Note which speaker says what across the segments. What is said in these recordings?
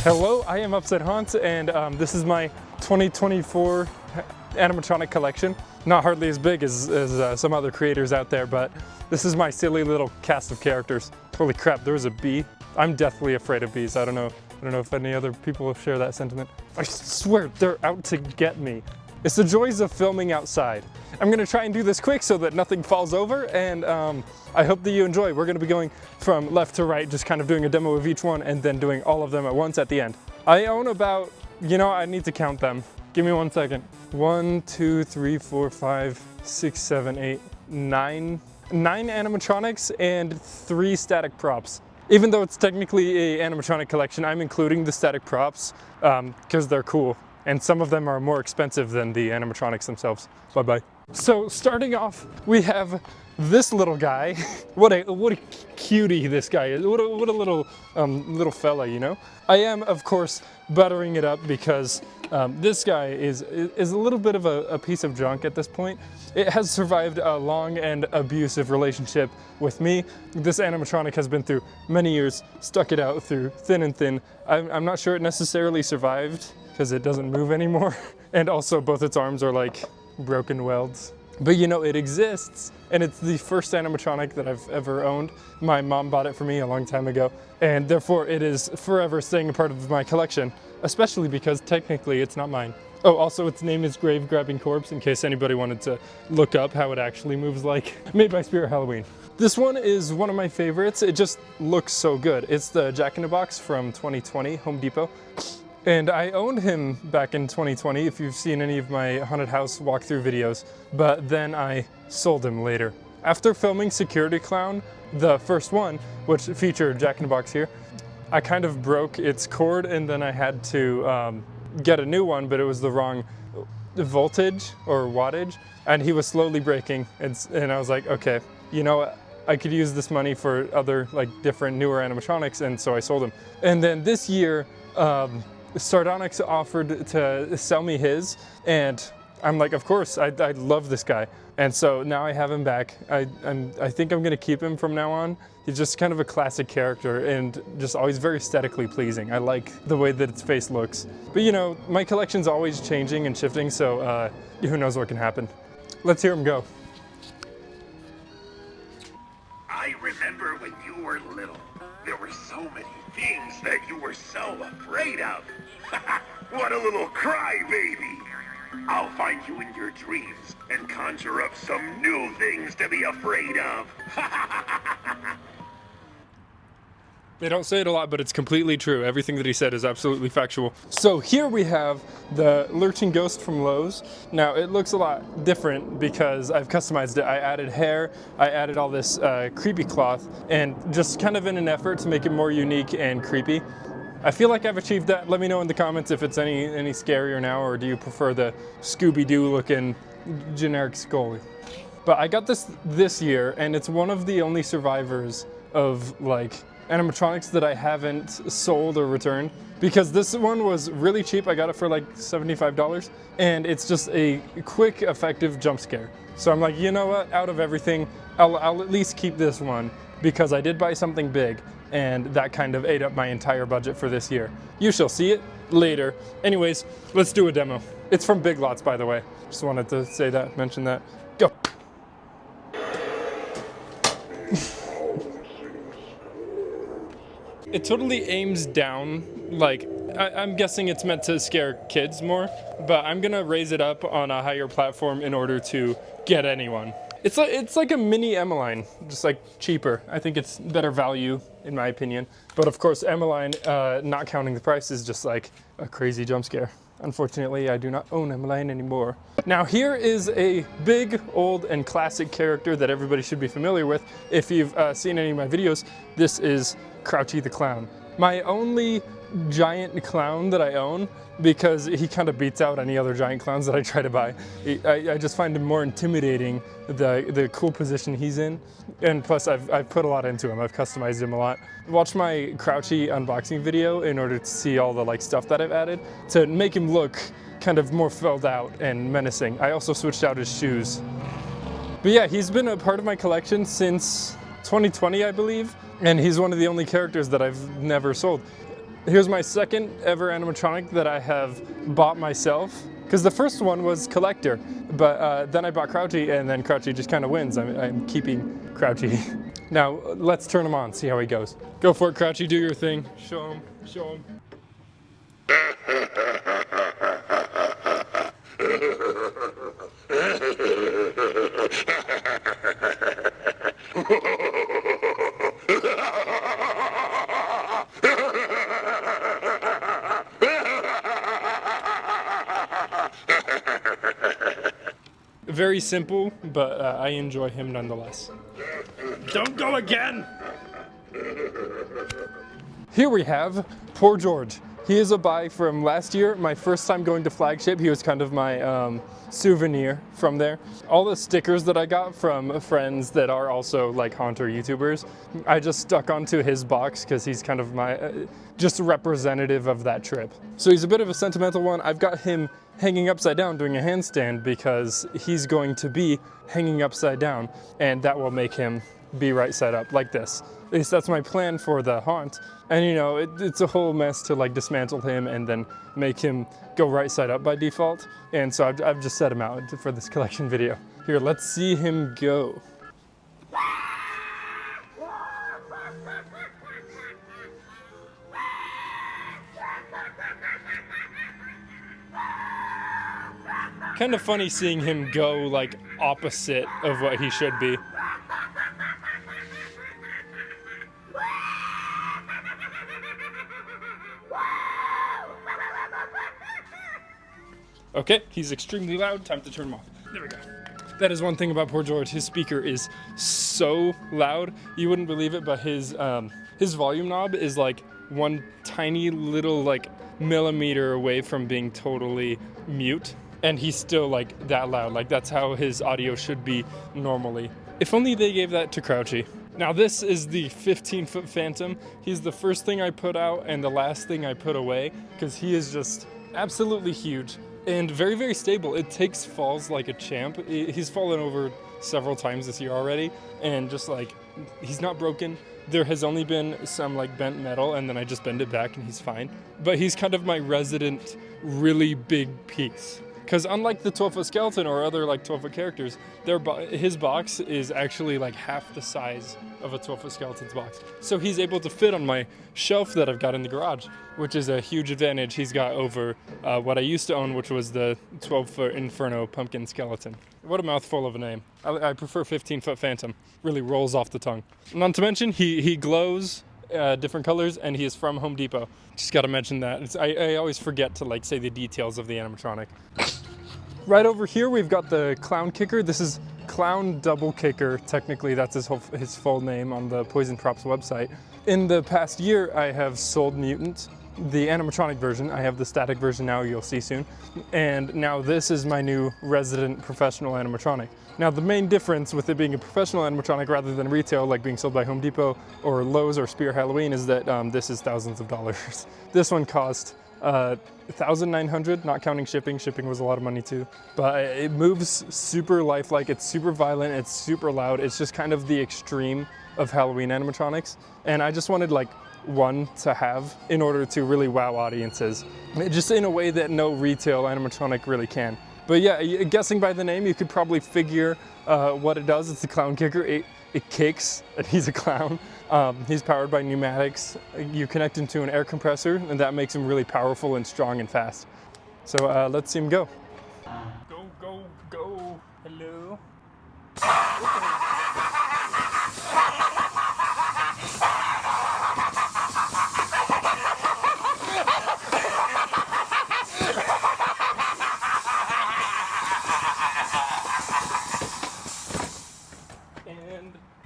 Speaker 1: Hello, I am Upside Haunts, and this is my 2024 animatronic collection. Not hardly as big as some other creators out there, but this is my silly little cast of characters. Holy crap, there was a bee. I'm deathly afraid of bees. I don't know if any other people share that sentiment. I swear, they're out to get me. It's the joys of filming outside. I'm gonna try and do this quick so that nothing falls over, and I hope that you enjoy. We're gonna be going from left to right, just kind of doing a demo of each one and then doing all of them at once at the end. I own about, I need to count them. Give me 1 second. 1, 2, 3, 4, 5, 6, 7, 8, 9 animatronics and 3 static props. Even though it's technically an animatronic collection, I'm including the static props because they're cool. And some of them are more expensive than the animatronics themselves. Bye-bye. So starting off, we have this little guy. What a cutie this guy is. What a little fella, you know? I am, of course, buttering it up because this guy is a little bit of a piece of junk at this point. It has survived a long and abusive relationship with me. This animatronic has been through many years, stuck it out through thin and thin. I'm not sure it necessarily survived because it doesn't move anymore. And also both its arms are like broken welds. But you know, it exists, and it's the first animatronic that I've ever owned. My mom bought it for me a long time ago, and therefore it is forever staying a part of my collection, especially because technically it's not mine. Oh, also its name is Grave Grabbing Corpse, in case anybody wanted to look up how it actually moves like. Made by Spirit Halloween. This one is one of my favorites. It just looks so good. It's the Jack-in-a-Box from 2020, Home Depot. And I owned him back in 2020, if you've seen any of my haunted house walkthrough videos, but then I sold him later. After filming Security Clown, the first one, which featured Jack-in-a-Box here, I kind of broke its cord, and then I had to get a new one, but it was the wrong voltage or wattage, and he was slowly breaking, and I was like, okay, you know what? I could use this money for other like different newer animatronics, and so I sold him. And then this year, Sardonyx offered to sell me his, and I'm like, of course, I love this guy. And so now I have him back. I think I'm gonna keep him from now on. He's just kind of a classic character and just always very aesthetically pleasing. I like the way that its face looks. But you know, my collection's always changing and shifting, so who knows what can happen. Let's hear him go.
Speaker 2: I remember when you were little, there were so many things that you were so afraid of. What a little crybaby! I'll find you in your dreams and conjure up some new things to be afraid of.
Speaker 1: They don't say it a lot, but it's completely true. Everything that he said is absolutely factual. So here we have the Lurching Ghost from Lowe's. Now it looks a lot different because I've customized it. I added hair, I added all this creepy cloth, and just kind of in an effort to make it more unique and creepy. I feel like I've achieved that. Let me know in the comments if it's any scarier now, or do you prefer the Scooby-Doo looking generic skull? But I got this year, and it's one of the only survivors of like animatronics that I haven't sold or returned, because this one was really cheap. I got it for like $75, and it's just a quick, effective jump scare. So I'm like, you know what? Out of everything, I'll at least keep this one because I did buy something big, and that kind of ate up my entire budget for this year. You shall see it later. Anyways, let's do a demo. It's from Big Lots, by the way. Just wanted to say that, mention that. Go. It totally aims down, like, I'm guessing it's meant to scare kids more, but I'm gonna raise it up on a higher platform in order to get anyone. It's like a mini Emmeline, just like cheaper. I think it's better value in my opinion. But of course, Emmeline, not counting the price, is just like a crazy jump scare. Unfortunately, I do not own Emmeline anymore. Now here is a big, old, and classic character that everybody should be familiar with. If you've seen any of my videos, this is Crouchy the Clown. My only giant clown that I own, because he kind of beats out any other giant clowns that I try to buy. I just find him more intimidating, the cool position he's in. And plus I've put a lot into him. I've customized him a lot. Watch my Crouchy unboxing video in order to see all the like stuff that I've added to make him look kind of more filled out and menacing. I also switched out his shoes. But yeah, he's been a part of my collection since 2020, I believe. And he's one of the only characters that I've never sold. Here's my second ever animatronic that I have bought myself, because the first one was collector, but then I bought Crouchy, and then Crouchy just kind of wins. I'm keeping Crouchy. Now let's turn him on, see how he goes. Go for it, Crouchy, do your thing. Show him, show him. Very simple, but I enjoy him nonetheless. Don't go again! Here we have Poor George. He is a buy from last year, my first time going to Flagship. He was kind of my souvenir from there. All the stickers that I got from friends that are also like Haunter YouTubers, I just stuck onto his box because he's kind of my, just representative of that trip. So he's a bit of a sentimental one. I've got him hanging upside down doing a handstand because he's going to be hanging upside down, and that will make him be right side up like this. At least that's my plan for the haunt. And you know, it's a whole mess to like dismantle him and then make him go right side up by default. And so I've just set him out for this collection video. Here, let's see him go. Kind of funny seeing him go like opposite of what he should be. Okay, he's extremely loud, time to turn him off. There we go. That is one thing about Poor George, his speaker is so loud, you wouldn't believe it, but his volume knob is like one tiny little like millimeter away from being totally mute. And he's still like that loud, like that's how his audio should be normally. If only they gave that to Crouchy. Now this is the 15-foot Phantom. He's the first thing I put out and the last thing I put away because he is just absolutely huge and very, very stable. It takes falls like a champ. He's fallen over several times this year already, and just like, he's not broken. There has only been some like bent metal, and then I just bend it back and he's fine. But he's kind of my resident really big piece. Because unlike the 12-foot skeleton or other like 12-foot characters, his box is actually like half the size of a 12-foot skeleton's box. So he's able to fit on my shelf that I've got in the garage, which is a huge advantage he's got over what I used to own, which was the 12-foot Inferno pumpkin skeleton. What a mouthful of a name. I prefer 15-foot Phantom. Really rolls off the tongue. Not to mention, he glows different colors, and he is from Home Depot. Just gotta mention that. I always forget to like say the details of the animatronic. Right over here we've got the Clown Kicker. This is Clown Double Kicker. Technically that's his full name on the Poison Props website. In the past year I have sold Mutant, the animatronic version. I have the static version now, you'll see soon. And now this is my new resident professional animatronic. Now the main difference with it being a professional animatronic rather than retail, like being sold by Home Depot or Lowe's or Spear Halloween, is that this is thousands of dollars. This one cost $1,900, not counting shipping. Shipping was a lot of money too. But it moves super lifelike, it's super violent, it's super loud. It's just kind of the extreme of Halloween animatronics. And I just wanted like one to have in order to really wow audiences, just in a way that no retail animatronic really can. But yeah, guessing by the name, you could probably figure what it does. It's the Clown Kicker. It kicks, and he's a clown. He's powered by pneumatics. You connect him to an air compressor, and that makes him really powerful and strong and fast. So let's see him go. Go, go, go. Hello.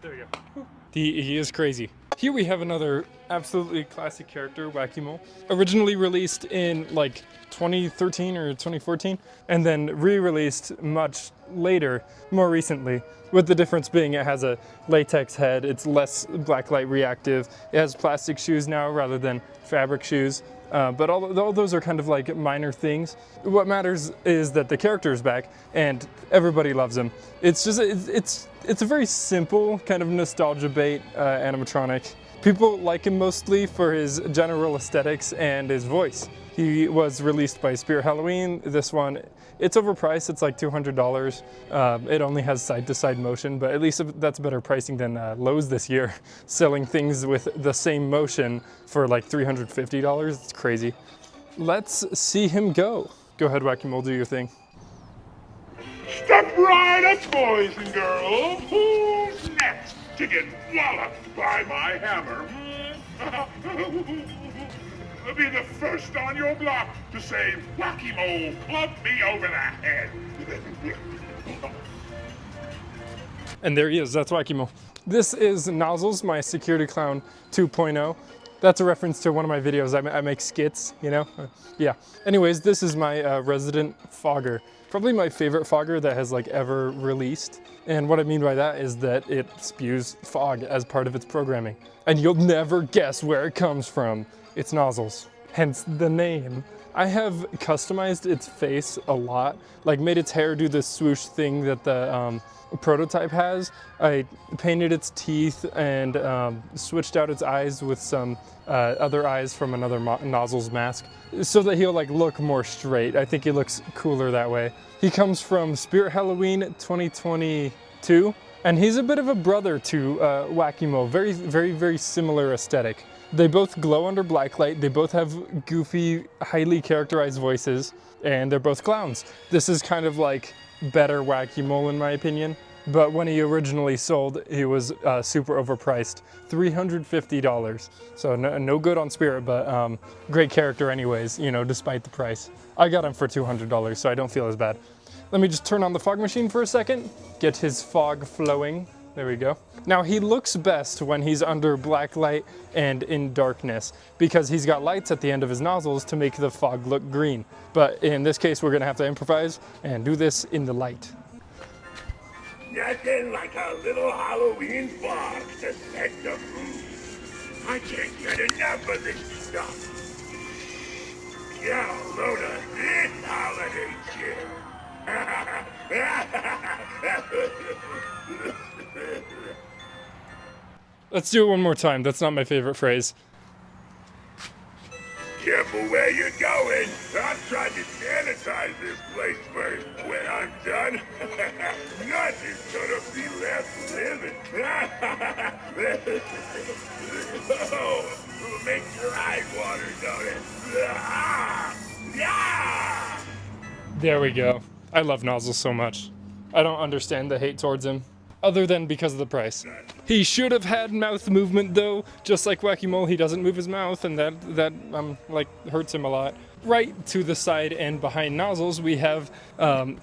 Speaker 1: There you go. He is crazy. Here we have another absolutely classic character, Whack-A-Mole. Originally released in like 2013 or 2014, and then re-released much later, more recently, with the difference being it has a latex head, it's less blacklight reactive, it has plastic shoes now rather than fabric shoes. But all those are kind of like minor things. What matters is that the character is back and everybody loves him. It's just, it's a very simple kind of nostalgia bait animatronic. People like him mostly for his general aesthetics and his voice. He was released by Spirit Halloween. This one, it's overpriced, it's like $200. It only has side-to-side motion, but at least that's better pricing than Lowe's this year, selling things with the same motion for like $350. It's crazy. Let's see him go. Go ahead, Wacky Mole, do your thing.
Speaker 2: Step right up, boys and girls. Who's next to get walloped by my hammer? I'll be the first on your block to say, Wacky Mole, club me over the head.
Speaker 1: And there he is, that's Wacky Mole. This is Nozzles, my security clown 2.0. That's a reference to one of my videos. I make skits, you know? Yeah. Anyways, this is my resident fogger. Probably my favorite fogger that has like ever released. And what I mean by that is that it spews fog as part of its programming. And you'll never guess where it comes from. It's Nozzles, hence the name. I have customized its face a lot, like made its hair do this swoosh thing that the prototype has. I painted its teeth and switched out its eyes with some other eyes from another Nozzles mask so that he'll like look more straight. I think he looks cooler that way. He comes from Spirit Halloween 2022 and he's a bit of a brother to Wacky Mole. Very similar aesthetic. They both glow under black light. They both have goofy, highly characterized voices, and they're both clowns. This is kind of like better Wacky Mole in my opinion, but when he originally sold, he was super overpriced, $350. So no good on Spirit, but great character anyways, you know, despite the price. I got him for $200, so I don't feel as bad. Let me just turn on the fog machine for a second, get his fog flowing. There we go. Now he looks best when he's under black light and in darkness because he's got lights at the end of his nozzles to make the fog look green. But in this case, we're gonna have to improvise and do this in the light.
Speaker 2: Nothing like a little Halloween fog to set the mood. I can't get enough of this stuff. Yeah, load of this holiday shit.
Speaker 1: Let's do it one more time. That's not my favorite phrase.
Speaker 2: Careful where you're going. I'm trying to sanitize this place first. When I'm done, nothing's gonna be left living. Oh, makes your eyes water, don't it? Yeah!
Speaker 1: There we go. I love Nozzle so much. I don't understand the hate towards him, other than because of the price. He should have had mouth movement though, just like Wacky Mole, he doesn't move his mouth, and that like hurts him a lot. Right to the side and behind Nozzles, we have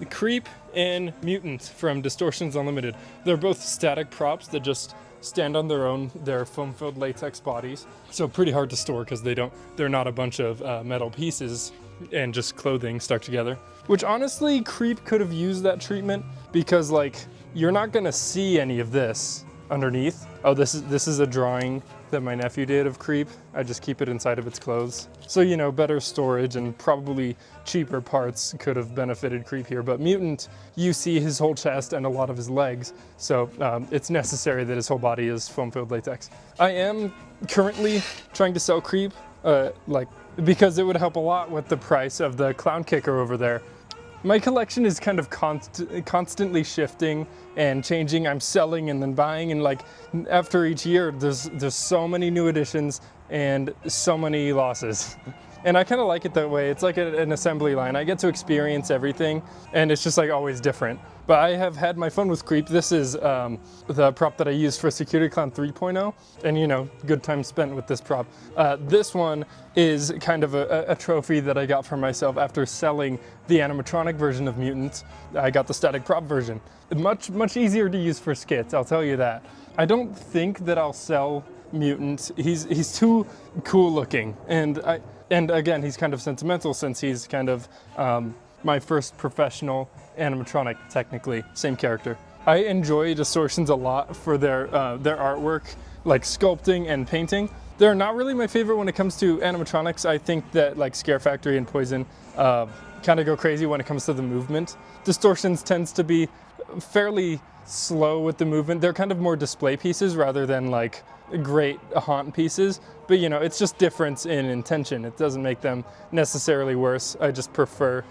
Speaker 1: Creep and Mutant from Distortions Unlimited. They're both static props that just stand on their own. They're foam-filled latex bodies, so pretty hard to store because they're not a bunch of metal pieces and just clothing stuck together. Which honestly, Creep could have used that treatment because like you're not gonna see any of this underneath. Oh, this is a drawing that my nephew did of Creep. I just keep it inside of its clothes. So, you know, better storage and probably cheaper parts could have benefited Creep here. But Mutant, you see his whole chest and a lot of his legs. So it's necessary that his whole body is foam-filled latex. I am currently trying to sell Creep, because it would help a lot with the price of the clown kicker over there. My collection is kind of constantly shifting and changing. I'm selling and then buying, and like after each year, there's so many new additions and so many losses. And I kind of like it that way. It's like an assembly line. I get to experience everything, and it's just like always different. But I have had my fun with Creep. This is the prop that I used for Security Clown 3.0, and you know, good time spent with this prop. This one is kind of a trophy that I got for myself after selling the animatronic version of Mutant. I got the static prop version. Much easier to use for skits, I'll tell you that. I don't think that I'll sell Mutant. He's too cool looking, and again, he's kind of sentimental since he's kind of my first professional animatronic, technically, same character. I enjoy Distortions a lot for their artwork, like sculpting and painting. They're not really my favorite when it comes to animatronics. I think that like Scare Factory and Poison kind of go crazy when it comes to the movement. Distortions tends to be fairly slow with the movement. They're kind of more display pieces rather than like great haunt pieces, but you know, it's just difference in intention. It doesn't make them necessarily worse. I just prefer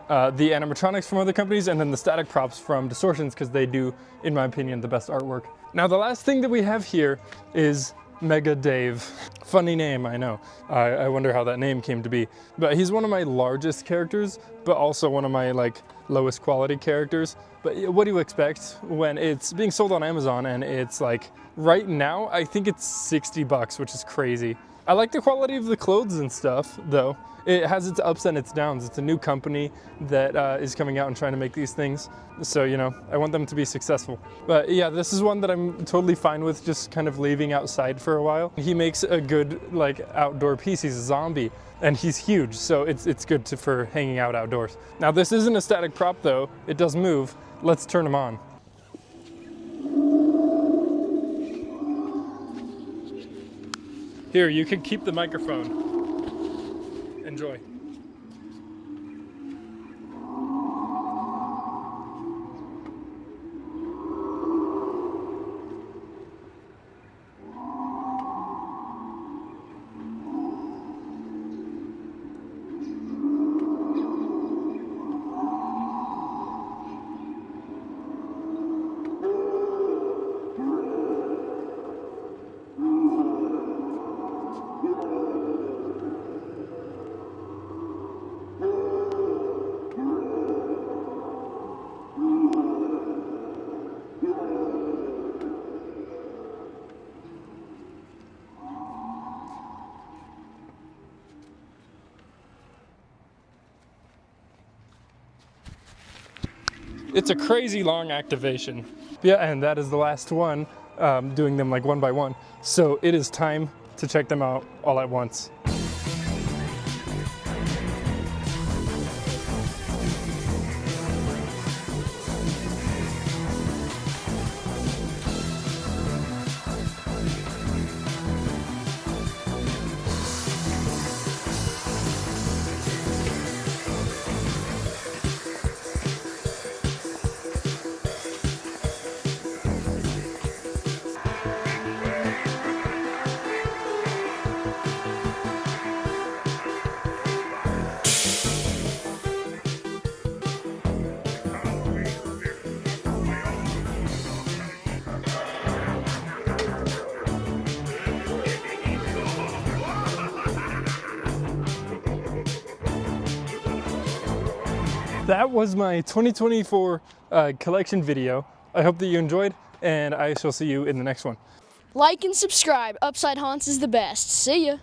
Speaker 1: the animatronics from other companies and then the static props from Distortions because they do, in my opinion, the best artwork. Now the last thing that we have here is Mega Dave. Funny name, I know. I wonder how that name came to be. But he's one of my largest characters, but also one of my like lowest quality characters. But what do you expect when it's being sold on Amazon and it's like, right now, I think it's 60 bucks, which is crazy. I like the quality of the clothes and stuff though. It has its ups and its downs. It's a new company that is coming out and trying to make these things. So, you know, I want them to be successful. But yeah, this is one that I'm totally fine with just kind of leaving outside for a while. He makes a good like outdoor piece. He's a zombie and he's huge. So it's good for hanging out outdoors. Now this isn't a static prop though. It does move. Let's turn him on. Here, you can keep the microphone. Enjoy. It's a crazy long activation. Yeah, and that is the last one, doing them like one by one. So it is time to check them out all at once. That was my 2024 collection video. I hope that you enjoyed, and I shall see you in the next one.
Speaker 3: Like and subscribe. Upside Haunts is the best. See ya.